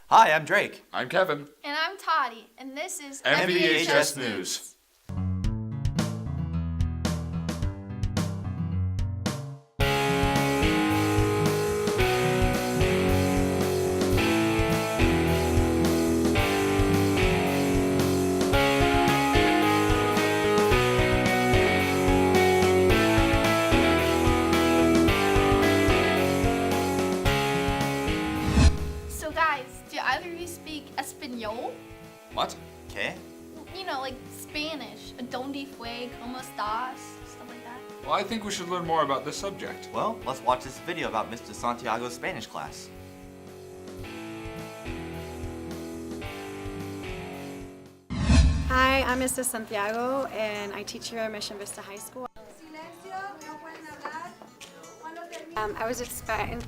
Hi, I'm Drake. I'm Kevin. And I'm Toddy, and this is MVHS News. So guys, do either of you speak Espanol? What? Okay. You know, like Spanish. Donde fue, como estás, stuff like that. Well, I think we should learn more about this subject. Well, let's watch this video about Mr. Santiago's Spanish class. Hi, I'm Mr. Santiago, and I teach here at Mission Vista High School. I was inspired, and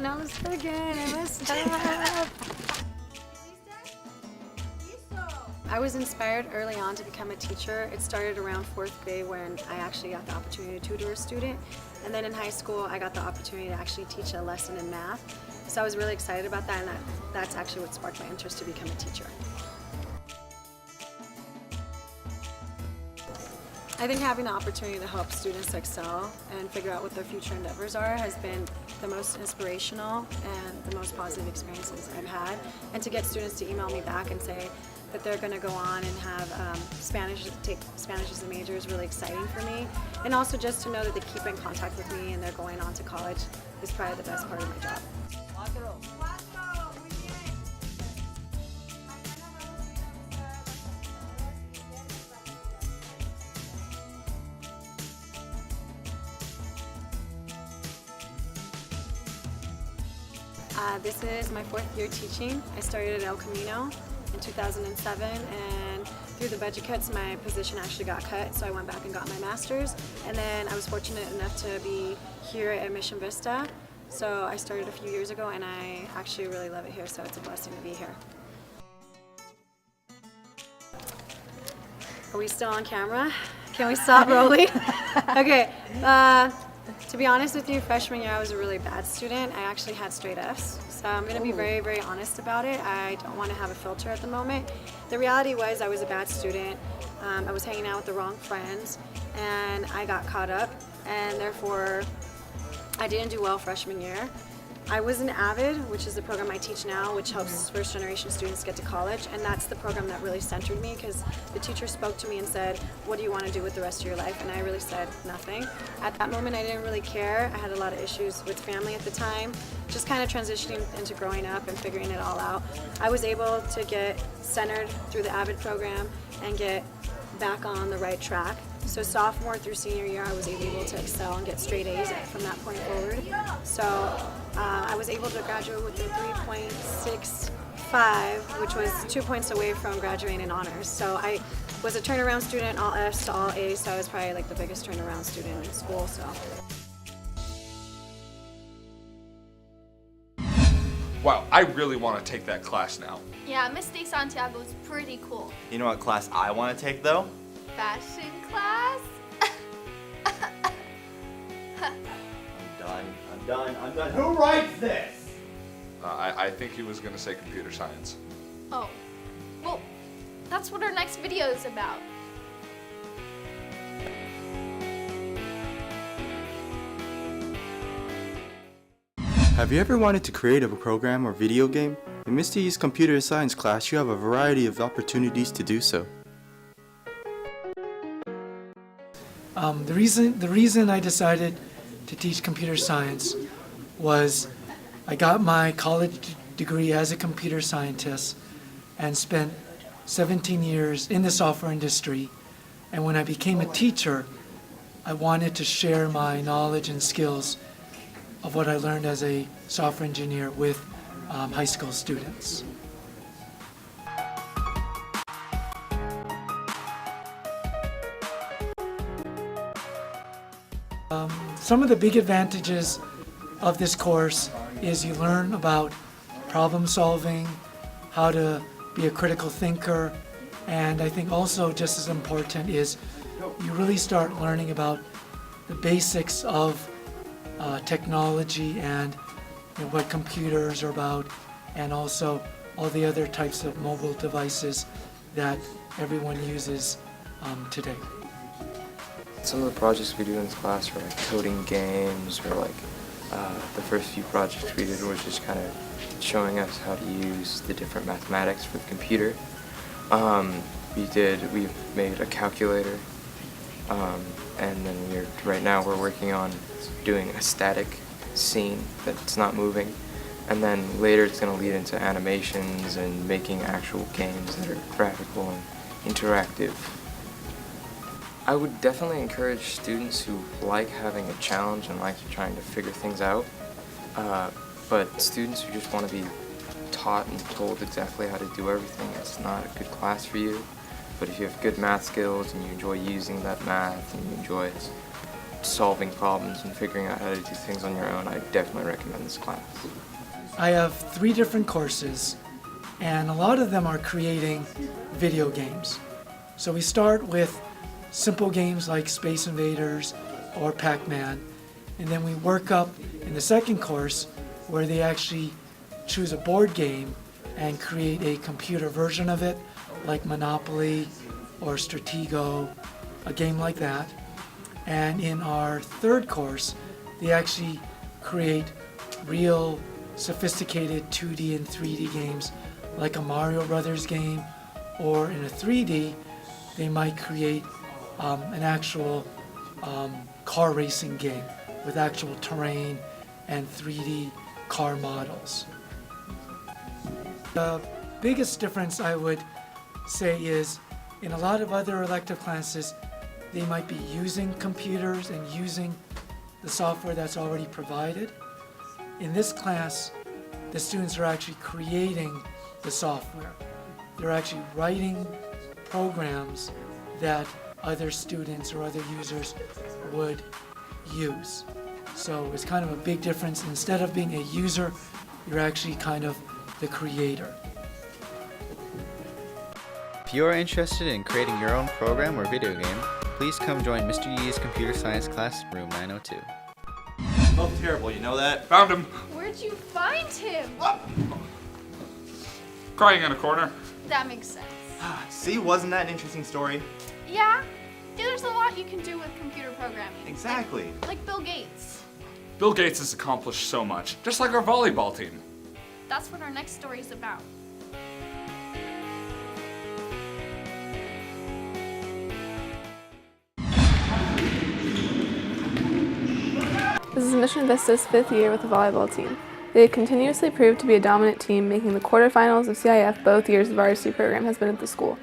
I was again. I messed up. I was inspired early on to become a teacher. It started around 4th grade when I actually got the opportunity to tutor a student. And then in high school, I got the opportunity to actually teach a lesson in math. So I was really excited about that, and that's actually what sparked my interest to become a teacher. I think having the opportunity to help students excel and figure out what their future endeavors are has been the most inspirational and the most positive experiences I've had. And to get students to email me back and say that they're going to go on and have take Spanish as a major is really exciting for me. And also just to know that they keep in contact with me and they're going on to college is probably the best part of my job. This is my 4th year teaching. I started at El Camino in 2007, and through the budget cuts, my position actually got cut, so I went back and got my master's. And then I was fortunate enough to be here at Mission Vista. So I started a few years ago, and I actually really love it here, so it's a blessing to be here. Are we still on camera? Can we stop rolling? Okay. To be honest with you, freshman year I was a really bad student. I actually had straight Fs. So I'm going to be very, very honest about it. I don't want to have a filter at the moment. The reality was I was a bad student. I was hanging out with the wrong friends, and I got caught up, and therefore I didn't do well freshman year. I was an AVID, which is the program I teach now, which helps first generation students get to college, and that's the program that really centered me because the teacher spoke to me and said, what do you want to do with the rest of your life? And I really said nothing. At that moment I didn't really care. I had a lot of issues with family at the time, just kind of transitioning into growing up and figuring it all out. I was able to get centered through the AVID program and get back on the right track. So sophomore through senior year, I was able to excel and get straight A's from that point forward. So I was able to graduate with a 3.65, which was 2 points away from graduating in honors. So I was a turnaround student, all F's to all A's, so I was probably like the biggest turnaround student in school. So. Wow, I really want to take that class now. Yeah, Mr. Santiago is pretty cool. You know what class I want to take, though? Fashion class? I'm done. Who writes this? I think he was going to say computer science. Oh, well, that's what our next video is about. Have you ever wanted to create a program or video game? In Mr. Yi's computer science class, you have a variety of opportunities to do so. The reason I decided to teach computer science was I got my college degree as a computer scientist and spent 17 years in the software industry. And when I became a teacher, I wanted to share my knowledge and skills of what I learned as a software engineer with high school students. Some of the big advantages of this course is you learn about problem solving, how to be a critical thinker, and I think also just as important is you really start learning about the basics of technology and what computers are about, and also all the other types of mobile devices that everyone uses today. Some of the projects we do in this class are like coding games, or like the first few projects we did was just kind of showing us how to use the different mathematics for the computer. We made a calculator, and then right now we're working on doing a static scene that's not moving, and then later it's going to lead into animations and making actual games that are graphical and interactive. I would definitely encourage students who like having a challenge and like trying to figure things out, but students who just want to be taught and told exactly how to do everything, it's not a good class for you. But if you have good math skills and you enjoy using that math and you enjoy solving problems and figuring out how to do things on your own, I definitely recommend this class. I have 3 different courses, and a lot of them are creating video games. So we start with simple games like Space Invaders or Pac-Man, and then we work up in the second course where they actually choose a board game and create a computer version of it, like Monopoly or Stratego, a game like that. And in our third course, they actually create real sophisticated 2D and 3D games like a Mario Brothers game, or in a 3D, they might create an actual car racing game with actual terrain and 3D car models. The biggest difference I would say is in a lot of other elective classes, they might be using computers and using the software that's already provided. In this class, the students are actually creating the software. They're actually writing programs that other students or other users would use. So it's kind of a big difference. Instead of being a user, you're actually kind of the creator. If you are interested in creating your own program or video game, please come join Mr. Yee's computer science class, room 902. Both terrible, you know that? Found him. Where'd you find him? Crying in a corner. That makes sense. See, wasn't that an interesting story? Yeah, there's a lot you can do with computer programming. Exactly. Like Bill Gates. Bill Gates has accomplished so much, just like our volleyball team. That's what our next story is about. This is Mission Vista's 5th year with the volleyball team. They have continuously proved to be a dominant team, making the quarterfinals of CIF both years the varsity program has been at the school.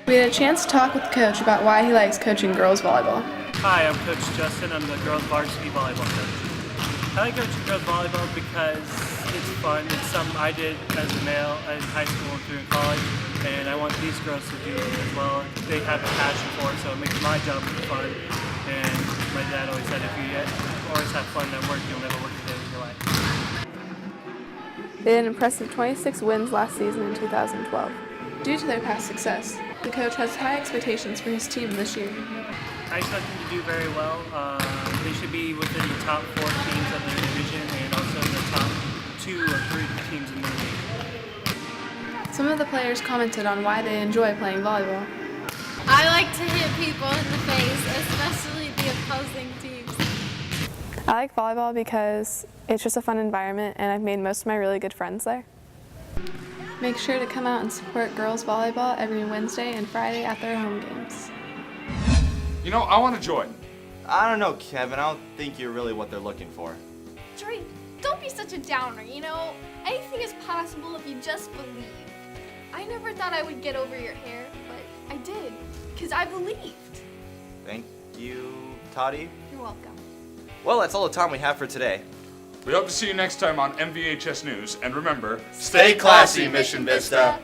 We had a chance to talk with the coach about why he likes coaching girls volleyball. Hi, I'm Coach Justin. I'm the girls varsity volleyball coach. I like coaching girls volleyball because it's fun. It's something I did as a male in high school and through in college, and I want these girls to do it as well. They have a passion for it, so it makes my job fun. And my dad always said, if you always have fun at work, you'll never work a day in your life. They had an impressive 26 wins last season in 2012. Due to their past success, the coach has high expectations for his team this year. I expect them to do very well. They should be within the top 4 teams of their division and also the top 2 or 3 teams in their league. Some of the players commented on why they enjoy playing volleyball. I like to hit people in the face, especially the opposing teams. I like volleyball because it's just a fun environment, and I've made most of my really good friends there. Make sure to come out and support girls volleyball every Wednesday and Friday at their home games. You know, I want to join. I don't know, Kevin. I don't think you're really what they're looking for. Dre, don't be such a downer, you know? Anything is possible if you just believe. I never thought I would get over your hair, but I did, because I believed. Thank you, Toddy. You're welcome. Well, that's all the time we have for today. We hope to see you next time on MVHS News, and remember, Stay classy, Mission Vista.